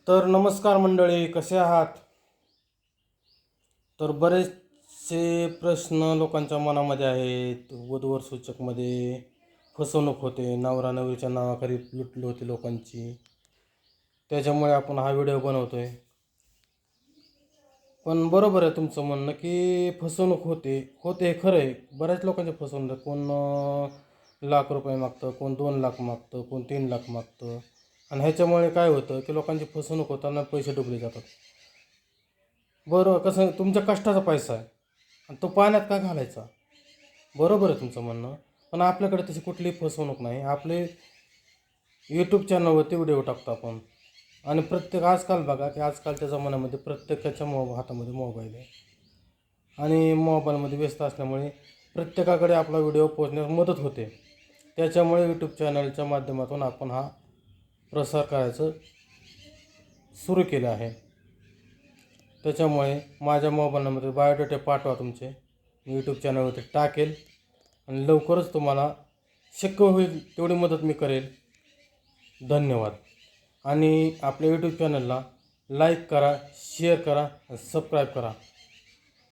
तर नमस्कार मंडळी, कसे आहात? तर बरेचसे प्रश्न लोकांच्या मनामध्ये आहेत. वधूवर सूचकमध्ये फसवणूक होते, नवरा नवरीच्या नावाखाली लुटली होती लोकांची. त्याच्यामुळे आपण हा व्हिडिओ बनवतोय. पण बरोबर आहे तुमचं म्हणणं की फसवणूक होते होते खरं आहे. बऱ्याच लोकांची फसवणूक आहे. कोण लाख रुपये मागतं, कोण 2 लाख मागतं, कोण 3 लाख मागतं. आणि ह्याच्यामुळे काय होतं की लोकांची फसवणूक होताना पैसे डुबले जातात. बरोबर, कसं तुमच्या कष्टाचा पैसा आहे आणि तो पाण्यात का घालायचा? बरोबर आहे तुमचं म्हणणं. पण आपल्याकडे तशी कुठलीही फसवणूक नाही. आपले यूट्यूब चॅनलवरती व्हिडिओ टाकतो आपण. आणि प्रत्येक आजकाल बघा की आजकालच्या जमान्यामध्ये प्रत्येकाच्या हातामध्ये मोबाईल आहे. आणि मोबाईलमध्ये व्यस्त असल्यामुळे प्रत्येकाकडे आपला व्हिडिओ पोहोचण्यास मदत होते. त्याच्यामुळे यूट्यूब चॅनलच्या माध्यमातून आपण हा प्रसार करायचं सुरू केलं आहे. त्याच्यामुळे माझ्या मोबाईलमध्ये बायोडेटा पाठवा तुमचे, मी यूट्यूब चॅनलवरती टाकेल आणि लवकरच तुम्हाला शक्य होईल तेवढी मदत मी करेल. धन्यवाद. आणि आपल्या यूट्यूब चॅनलला लाईक करा, शेअर करा, सबस्क्राईब करा.